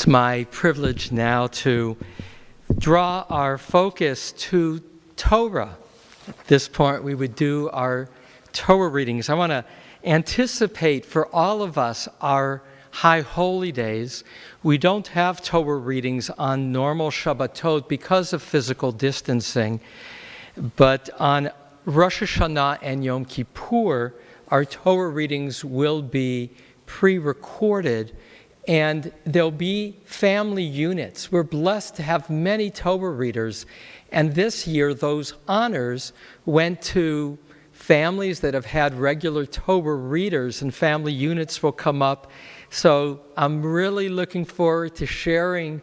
my privilege now to draw our focus to Torah. At this point, we would do our Torah readings. I want to anticipate for all of us our High Holy Days. We don't have Torah readings on normal Shabbatot because of physical distancing, but on Rosh Hashanah and Yom Kippur, our Torah readings will be pre-recorded, and there'll be family units. We're blessed to have many Torah readers, and this year those honors went to families that have had regular Torah readers, and family units will come up. So I'm really looking forward to sharing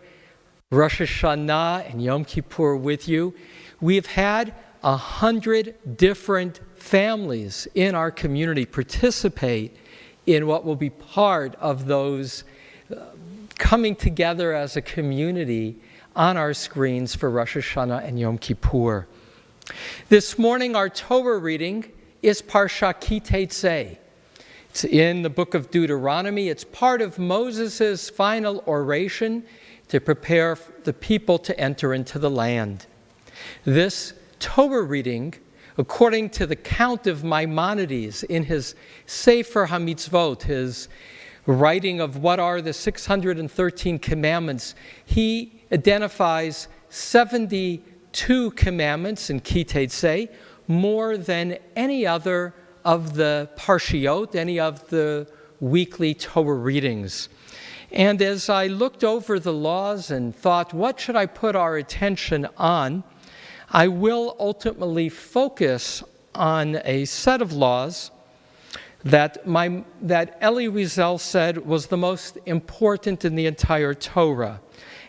Rosh Hashanah and Yom Kippur with you. We've had 100 different families in our community participate in what will be part of those coming together as a community on our screens for Rosh Hashanah and Yom Kippur. This morning, our Torah reading is Parsha Ki Tetze. It's in the book of Deuteronomy. It's part of Moses' final oration to prepare the people to enter into the land. This Torah reading, according to the count of Maimonides in his Sefer HaMitzvot, his writing of what are the 613 commandments, he identifies 72 commandments in Ki Tetze, more than any other of the Parshiot, any of the weekly Torah readings. And as I looked over the laws and thought, what should I put our attention on? I will ultimately focus on a set of laws that Elie Wiesel said was the most important in the entire Torah,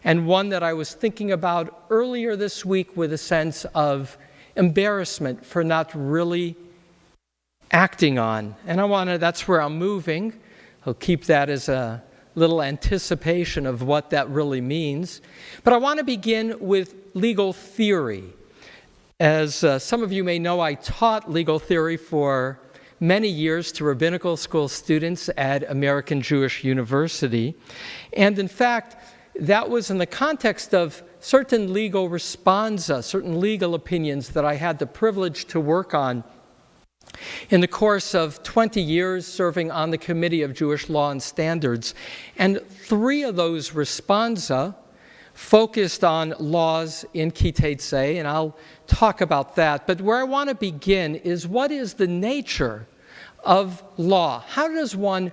and one that I was thinking about earlier this week with a sense of embarrassment for not really acting on. And that's where I'm moving. I'll keep that as a little anticipation of what that really means. But I want to begin with legal theory. As some of you may know, I taught legal theory for many years to rabbinical school students at American Jewish University. And in fact, that was in the context of certain legal responsa, certain legal opinions that I had the privilege to work on in the course of 20 years serving on the Committee of Jewish Law and Standards. And 3 of those responsa focused on laws in Ki Tetze, and I'll talk about that. But where I want to begin is, what is the nature of law? How does one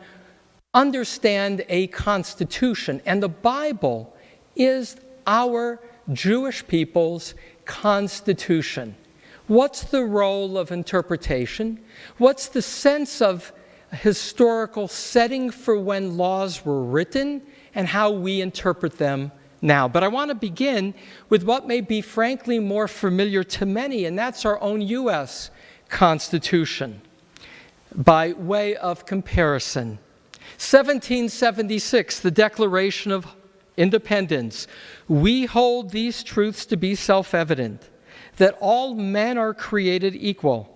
understand a constitution? And the Bible is our Jewish people's constitution. What's the role of interpretation? What's the sense of historical setting for when laws were written and how we interpret them now? But I want to begin with what may be frankly more familiar to many, and that's our own U.S. Constitution. By way of comparison, 1776, the Declaration of Independence. We hold these truths to be self-evident, that all men are created equal,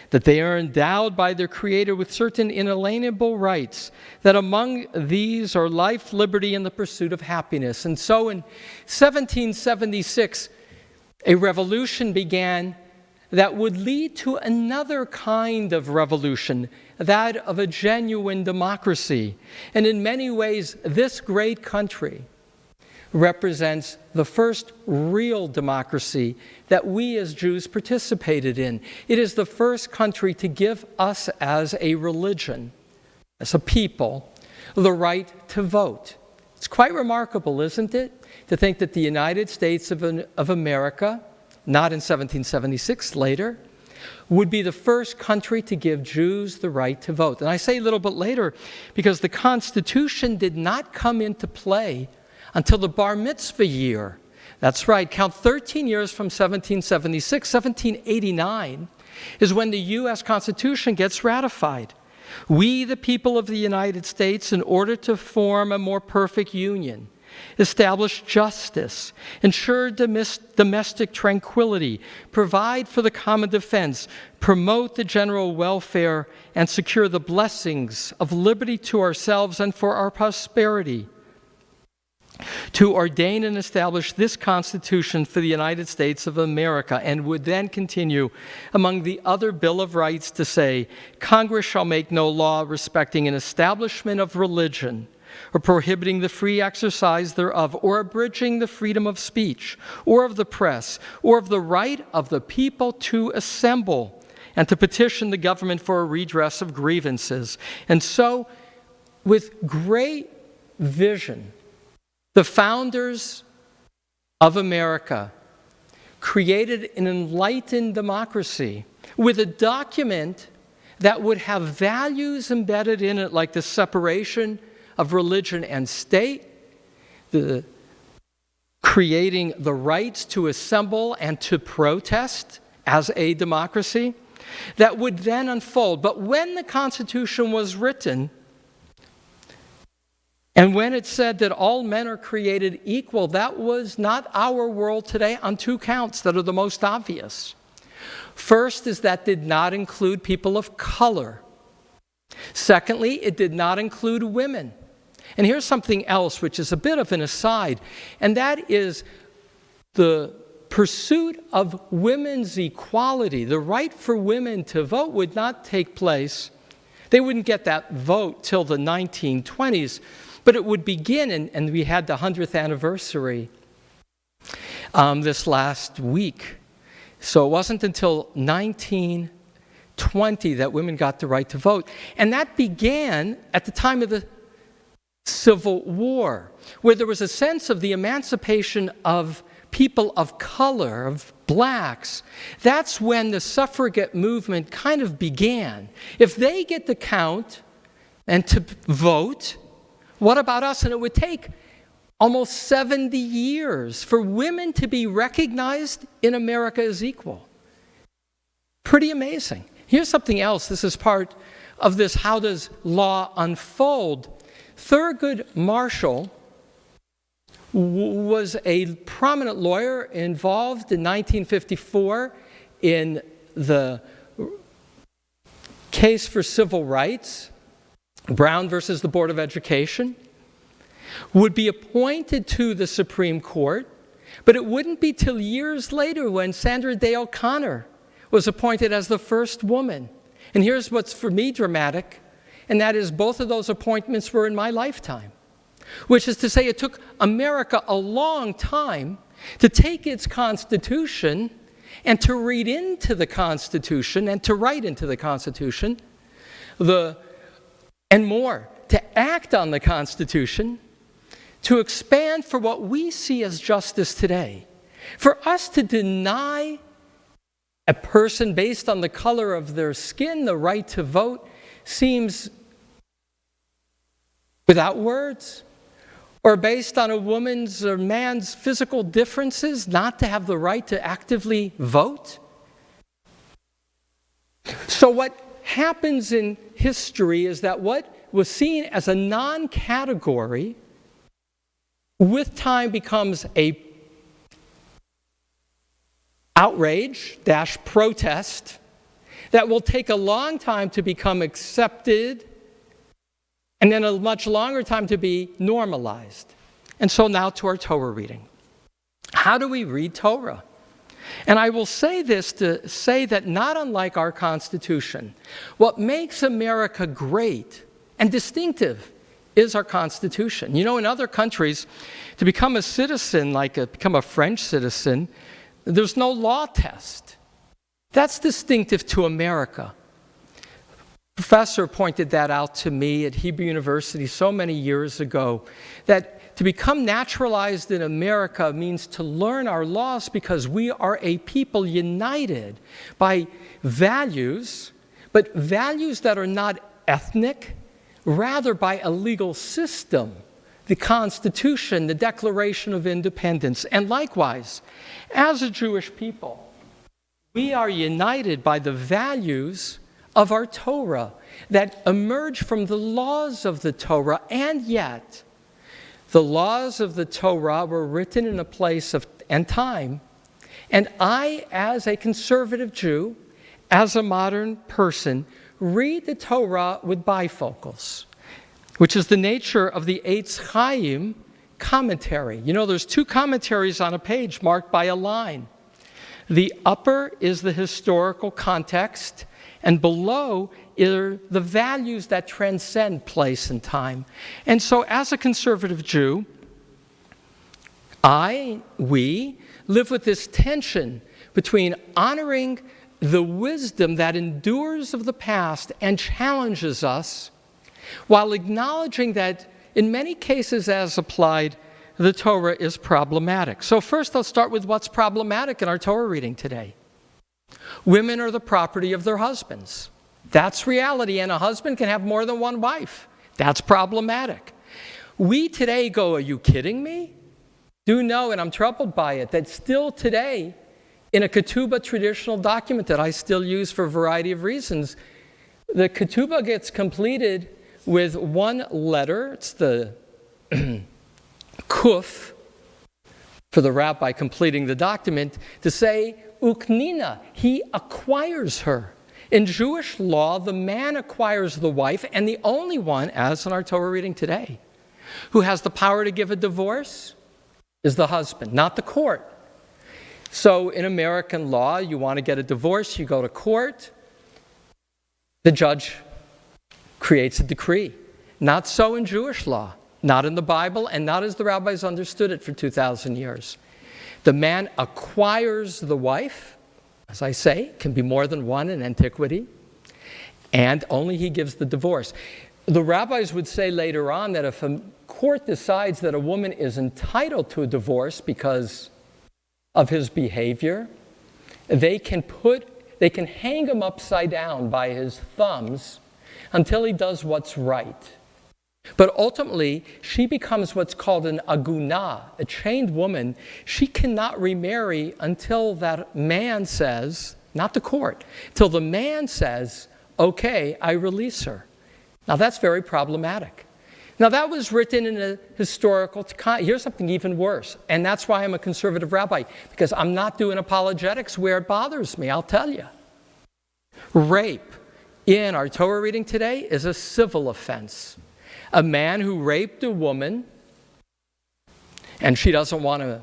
that they are endowed by their Creator with certain inalienable rights, that among these are life, liberty, and the pursuit of happiness. And so in 1776, a revolution began that would lead to another kind of revolution, that of a genuine democracy. And in many ways, this great country represents the first real democracy that we as Jews participated in. It is the first country to give us as a religion, as a people, the right to vote. It's quite remarkable, isn't it, to think that the United States of America, not in 1776, later, would be the first country to give Jews the right to vote. And I say a little bit later because the Constitution did not come into play until the Bar Mitzvah year. That's right, count 13 years from 1776. 1789 is when the U.S. Constitution gets ratified. We, the people of the United States, in order to form a more perfect union, establish justice, ensure domestic tranquility, provide for the common defense, promote the general welfare, and secure the blessings of liberty to ourselves and for our prosperity. to ordain and establish this Constitution for the United States of America, and would then continue among the other Bill of Rights to say, Congress shall make no law respecting an establishment of religion, or prohibiting the free exercise thereof, or abridging the freedom of speech, or of the press, or of the right of the people to assemble, and to petition the government for a redress of grievances. And so, with great vision, the founders of America created an enlightened democracy with a document that would have values embedded in it, like the separation of religion and state, the creating the rights to assemble and to protest as a democracy, that would then unfold. But when the Constitution was written, and when it said that all men are created equal, that was not our world today on two counts that are the most obvious. First is that did not include people of color. Secondly, it did not include women. And here's something else which is a bit of an aside, and that is the pursuit of women's equality. The right for women to vote would not take place. They wouldn't get that vote till the 1920s. But it would begin, and we had the 100th anniversary this last week. So it wasn't until 1920 that women got the right to vote. And that began at the time of the Civil War, where there was a sense of the emancipation of people of color, of blacks. That's when the suffragette movement kind of began. If they get to count and to vote, what about us? And it would take almost 70 years for women to be recognized in America as equal. Pretty amazing. Here's something else. This is part of this how does law unfold. Thurgood Marshall was a prominent lawyer involved in 1954 in the case for civil rights, Brown versus the Board of Education, would be appointed to the Supreme Court, but it wouldn't be till years later when Sandra Day O'Connor was appointed as the first woman. And here's what's for me dramatic, and that is both of those appointments were in my lifetime, which is to say it took America a long time to take its Constitution and to read into the Constitution and to write into the Constitution and more, to act on the Constitution, to expand for what we see as justice today. For us to deny a person based on the color of their skin the right to vote seems without words. Or based on a woman's or man's physical differences not to have the right to actively vote. So what happens in history is that what was seen as a non-category with time becomes a outrage-protest that will take a long time to become accepted and then a much longer time to be normalized. And so now to our Torah reading. How do we read Torah? And I will say this to say that not unlike our Constitution, what makes America great and distinctive is our Constitution. You know, in other countries, to become a citizen, become a French citizen, there's no law test. That's distinctive to America. A professor pointed that out to me at Hebrew University so many years ago, that to become naturalized in America means to learn our laws because we are a people united by values, but values that are not ethnic, rather by a legal system, the Constitution, the Declaration of Independence. And likewise, as a Jewish people, we are united by the values of our Torah that emerge from the laws of the Torah, and yet the laws of the Torah were written in a place and time, and I, as a conservative Jew, as a modern person, read the Torah with bifocals, which is the nature of the Eitz Chaim commentary. You know, there's two commentaries on a page marked by a line. The upper is the historical context, and below are the values that transcend place and time. And so as a conservative Jew, we live with this tension between honoring the wisdom that endures of the past and challenges us, while acknowledging that in many cases as applied, the Torah is problematic. So first let's start with what's problematic in our Torah reading today. Women are the property of their husbands. That's reality, and a husband can have more than one wife. That's problematic. We today go, are you kidding me? Do know, and I'm troubled by it, that still today, in a ketubah traditional document that I still use for a variety of reasons, the ketubah gets completed with one letter. It's the kuf for the rabbi completing the document to say, uknina, he acquires her. In Jewish law, the man acquires the wife, and the only one, as in our Torah reading today, who has the power to give a divorce is the husband, not the court. So in American law, you want to get a divorce, you go to court, the judge creates a decree. Not so in Jewish law, not in the Bible, and not as the rabbis understood it for 2,000 years. The man acquires the wife, as I say, can be more than one in antiquity, and only he gives the divorce. The rabbis would say later on that if a court decides that a woman is entitled to a divorce because of his behavior, they can hang him upside down by his thumbs until he does what's right. But ultimately, she becomes what's called an agunah, a chained woman. She cannot remarry until that man says, not the court, till the man says, okay, I release her. Now that's very problematic. Now that was written in a historical, here's something even worse, and that's why I'm a conservative rabbi, because I'm not doing apologetics where it bothers me, I'll tell you. Rape in our Torah reading today is a civil offense. A man who raped a woman, and she doesn't want to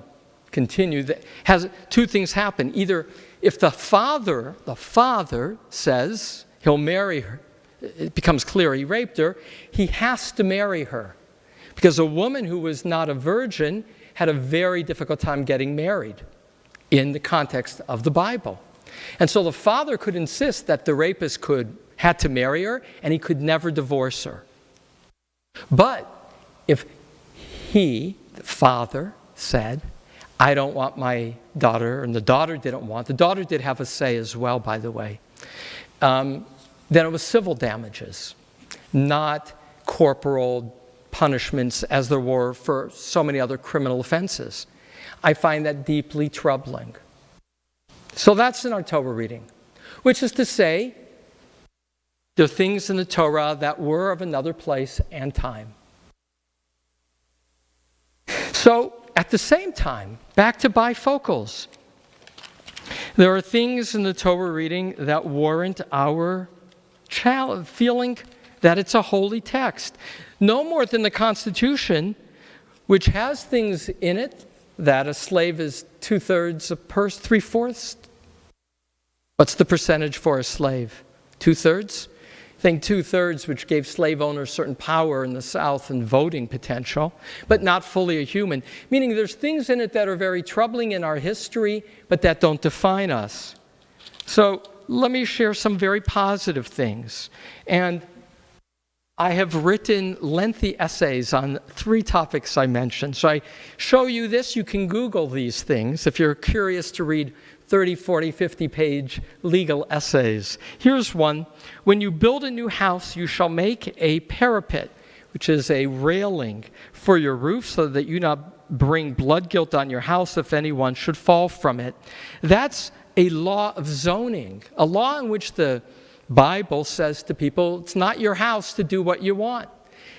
continue, has two things happen. Either if the father says he'll marry her, it becomes clear he raped her, he has to marry her. Because a woman who was not a virgin had a very difficult time getting married in the context of the Bible. And so the father could insist that the rapist had to marry her, and he could never divorce her. But if the father said, I don't want my daughter, and the daughter did have a say as well, by the way, then it was civil damages, not corporal punishments as there were for so many other criminal offenses. I find that deeply troubling. So that's in our Torah reading, which is to say, there are things in the Torah that were of another place and time. So, at the same time, back to bifocals, there are things in the Torah reading that warrant our feeling that it's a holy text. No more than the Constitution, which has things in it that a slave is 2/3 of 3/4. What's the percentage for a slave? 2/3? I think 2/3, which gave slave owners certain power in the South and voting potential, but not fully a human. Meaning there's things in it that are very troubling in our history, but that don't define us. So let me share some very positive things. And I have written lengthy essays on 3 topics I mentioned. So I show you this. You can Google these things if you're curious to read 30, 40, 50-page legal essays. Here's one. When you build a new house, you shall make a parapet, which is a railing for your roof, so that you not bring blood guilt on your house if anyone should fall from it. That's a law of zoning, a law in which the Bible says to people, it's not your house to do what you want.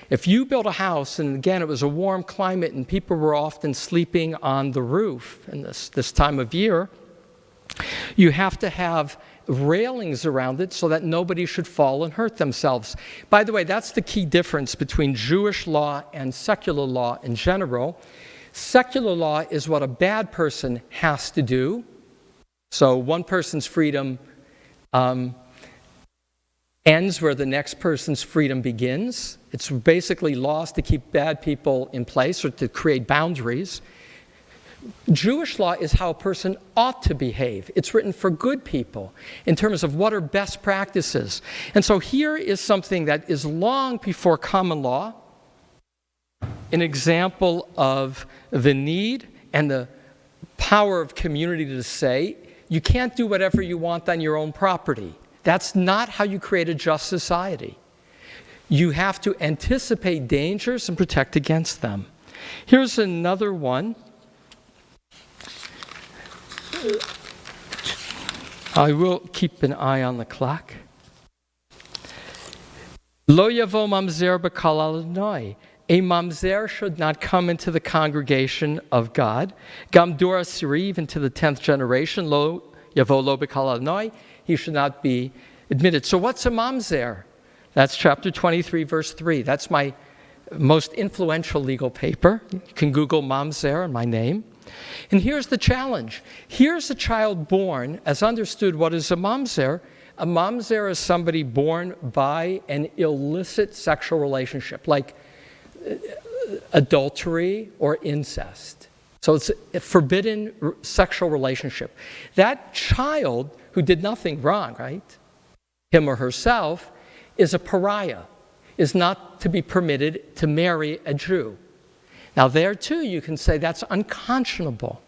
If you build a house, and again, it was a warm climate and people were often sleeping on the roof in this time of year, you have to have railings around it so that nobody should fall and hurt themselves. By the way, that's the key difference between Jewish law and secular law in general. Secular law is what a bad person has to do. So one person's freedom ends where the next person's freedom begins. It's basically laws to keep bad people in place or to create boundaries. Jewish law is how a person ought to behave. It's written for good people in terms of what are best practices. And so here is something that is long before common law, an example of the need and the power of community to say, you can't do whatever you want on your own property. That's not how you create a just society. You have to anticipate dangers and protect against them. Here's another one. I will keep an eye on the clock. Lo yavo mamzer b'kal Adonai. A mamzer should not come into the congregation of God. Gam dor asiri, even to the 10th generation. Lo yavo lo b'kal Adonai. He should not be admitted. So what's a mamzer? That's chapter 23, verse 3. That's my most influential legal paper. You can Google mamzer and my name. And here's the challenge. Here's a child born, as understood, what is a mamzer? A mamzer is somebody born by an illicit sexual relationship, like adultery or incest. So it's a forbidden sexual relationship. That child who did nothing wrong, right? Him or herself, is a pariah, is not to be permitted to marry a Jew. Now there too you can say that's unconscionable.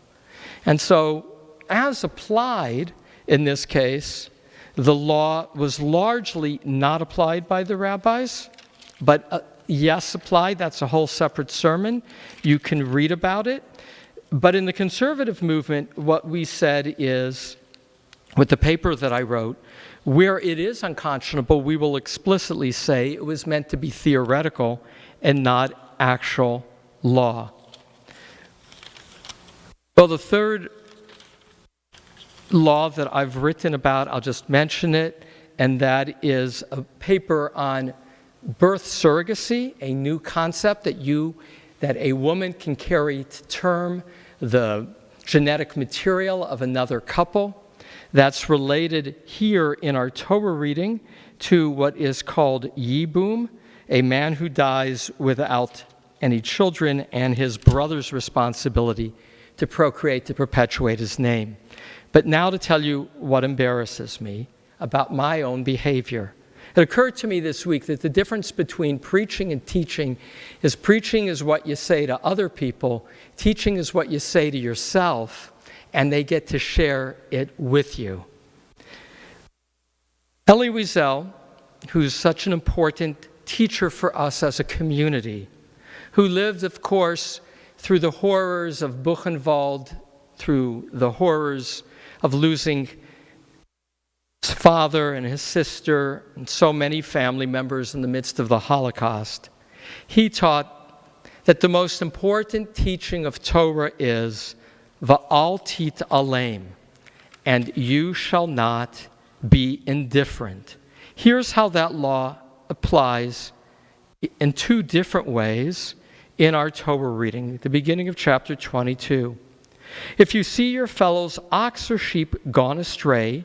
And so as applied in this case, the law was largely not applied by the rabbis, but yes applied. That's a whole separate sermon. You can read about it. But in the conservative movement, what we said is, with the paper that I wrote, where it is unconscionable, we will explicitly say it was meant to be theoretical and not actual law. Well, the third law that I've written about, I'll just mention it, and that is a paper on birth surrogacy, a new concept that a woman can carry to term the genetic material of another couple. That's related here in our Torah reading to what is called yibum, a man who dies without any children, and his brother's responsibility to procreate, to perpetuate his name. But now to tell you what embarrasses me about my own behavior. It occurred to me this week that the difference between preaching and teaching is what you say to other people, teaching is what you say to yourself, and they get to share it with you. Elie Wiesel, who's such an important teacher for us as a community, who lived, of course, through the horrors of Buchenwald, through the horrors of losing his father and his sister and so many family members in the midst of the Holocaust. He taught that the most important teaching of Torah is Va'al tit alem, and you shall not be indifferent. Here's how that law applies in two different ways in our Torah reading, the beginning of chapter 22. If you see your fellow's ox or sheep gone astray,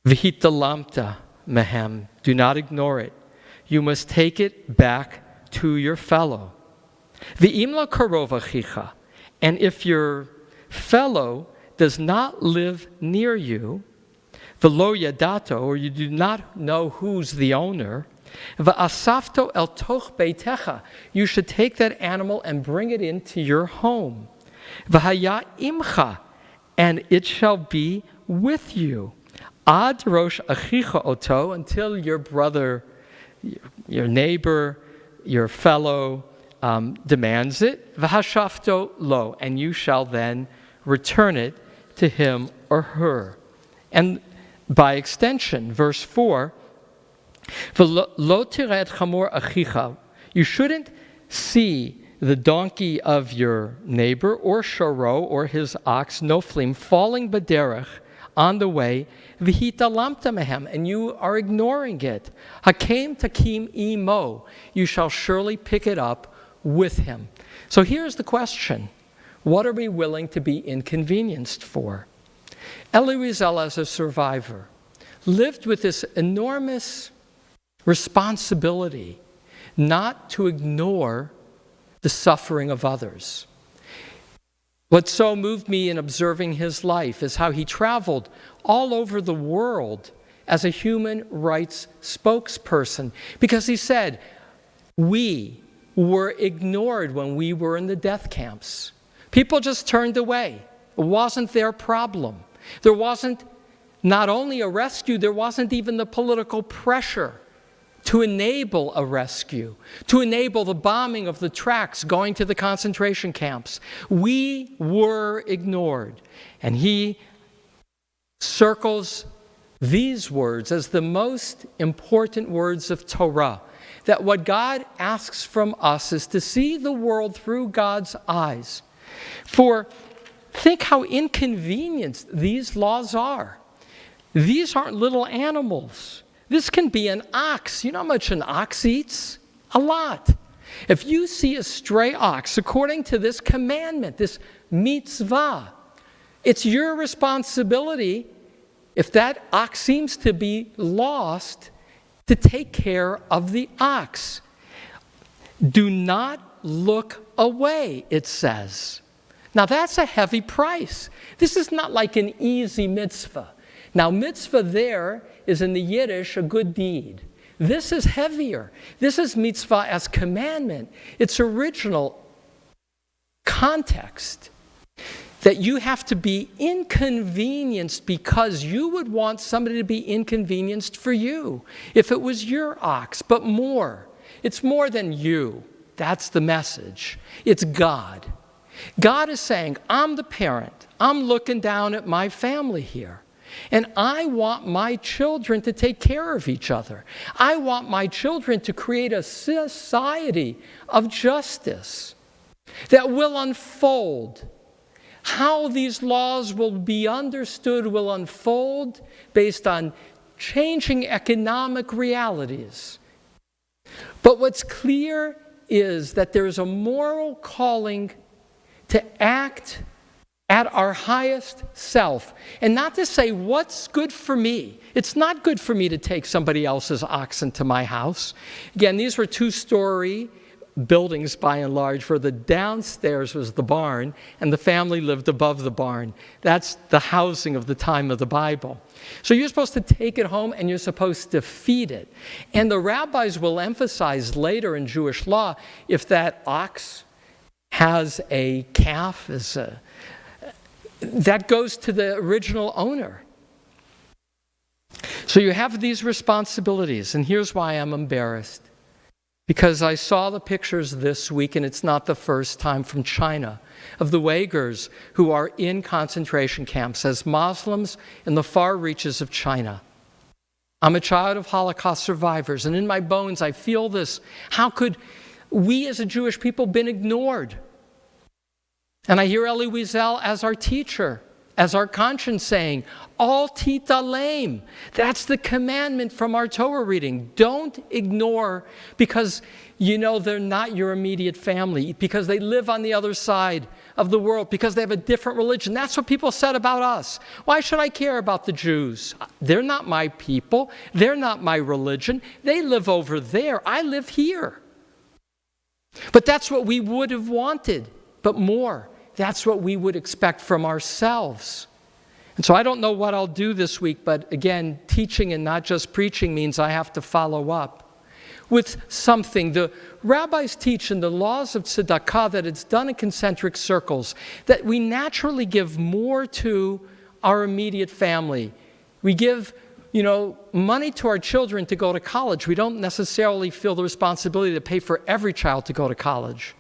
v'hitalamta mehem, do not ignore it. You must take it back to your fellow. V'im la karov achicha, and if your fellow does not live near you, v'lo yadato, or you do not know who's the owner, v'asafto el toch beitecha, you should take that animal and bring it into your home. V'haya imcha, and it shall be with you. Ad rosh achicha oto, until your brother, your neighbor, your fellow demands it. V'hashafto lo, and you shall then return it to him or her. And by extension, verse 4, V'lo tired chamor achicha, you shouldn't see the donkey of your neighbor or shoro or his ox noflim falling b'derech on the way, v'hitalamta mehem, and you are ignoring it. Hakem takim imo, you shall surely pick it up with him. So here's the question. What are we willing to be inconvenienced for? Elie Wiesel, as a survivor, lived with this enormous responsibility not to ignore the suffering of others. What so moved me in observing his life is how he traveled all over the world as a human rights spokesperson, because he said, we were ignored when we were in the death camps. People just turned away. It wasn't their problem. There wasn't not only a rescue, there wasn't even the political pressure to enable a rescue, to enable the bombing of the tracks going to the concentration camps. We were ignored. And he circles these words as the most important words of Torah, that what God asks from us is to see the world through God's eyes. For think how inconvenienced these laws are. These aren't little animals. This can be an ox. You know how much an ox eats? A lot. If you see a stray ox, according to this commandment, this mitzvah, it's your responsibility, if that ox seems to be lost, to take care of the ox. Do not look away, it says. Now that's a heavy price. This is not like an easy mitzvah. Now mitzvah there is in the Yiddish a good deed. This is heavier. This is mitzvah as commandment. Its original context that you have to be inconvenienced because you would want somebody to be inconvenienced for you if it was your ox, but more. It's more than you. That's the message. It's God. God is saying, I'm the parent. I'm looking down at my family here. And I want my children to take care of each other. I want my children to create a society of justice that will unfold. How these laws will be understood will unfold based on changing economic realities. But what's clear is that there is a moral calling to act at our highest self, and not to say what's good for me. It's not good for me to take somebody else's oxen to my house. Again, these were two-story buildings by and large, where the downstairs was the barn and the family lived above the barn. That's the housing of the time of the Bible. So you're supposed to take it home and you're supposed to feed it. And the rabbis will emphasize later in Jewish law, if that ox has a calf, that goes to the original owner. So you have these responsibilities, and here's why I'm embarrassed. Because I saw the pictures this week, and it's not the first time, from China, of the Uyghurs who are in concentration camps as Muslims in the far reaches of China. I'm a child of Holocaust survivors, and in my bones I feel this. How could we as a Jewish people been ignored? And I hear Elie Wiesel as our teacher, as our conscience saying, Al titalem. That's the commandment from our Torah reading. Don't ignore because you know they're not your immediate family, because they live on the other side of the world, because they have a different religion. That's what people said about us. Why should I care about the Jews? They're not my people. They're not my religion. They live over there. I live here. But that's what we would have wanted, but more. That's what we would expect from ourselves. And so I don't know what I'll do this week, but again, teaching and not just preaching means I have to follow up with something. The rabbis teach in the laws of tzedakah that it's done in concentric circles, that we naturally give more to our immediate family. We give, money to our children to go to college. We don't necessarily feel the responsibility to pay for every child to go to college.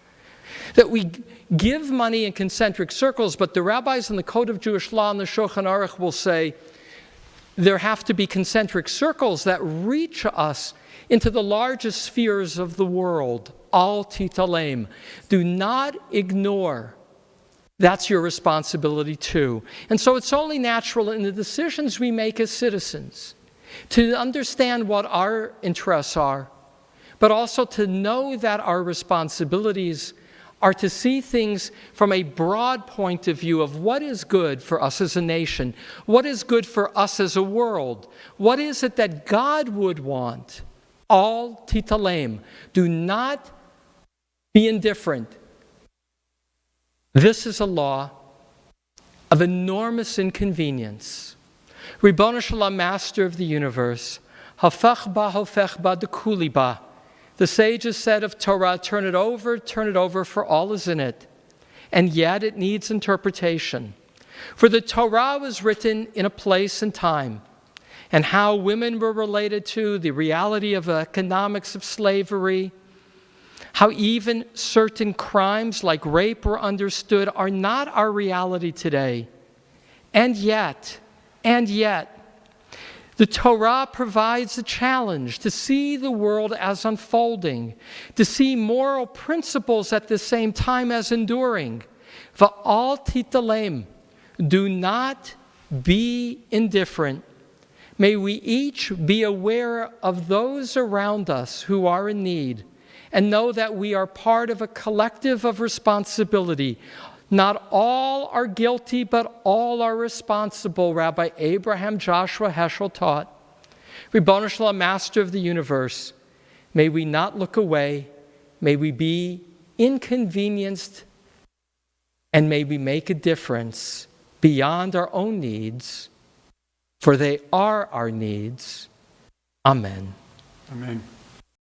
That we give money in concentric circles, but the rabbis in the Code of Jewish Law and the Shulchan Aruch will say there have to be concentric circles that reach us into the largest spheres of the world. Al titalem. Do not ignore That's your responsibility too. And so it's only natural in the decisions we make as citizens to understand what our interests are, but also to know that our responsibilities are to see things from a broad point of view of what is good for us as a nation, what is good for us as a world, what is it that God would want. Al titalem, do not be indifferent. This is a law of enormous inconvenience. Ribono Shalom, Master of the universe, hafach ba dekuli ba. The sages said of Torah, turn it over, for all is in it. And yet it needs interpretation. For the Torah was written in a place and time, and how women were related to, the reality of economics of slavery, how even certain crimes like rape were understood are not our reality today. And yet, the Torah provides a challenge to see the world as unfolding, to see moral principles at the same time as enduring. Va'al titalem, do not be indifferent. May we each be aware of those around us who are in need, and know that we are part of a collective of responsibility. Not all are guilty, but all are responsible, Rabbi Abraham Joshua Heschel taught. Ribono Shalom, Master of the universe, may we not look away, may we be inconvenienced, and may we make a difference beyond our own needs, for they are our needs. Amen. Amen.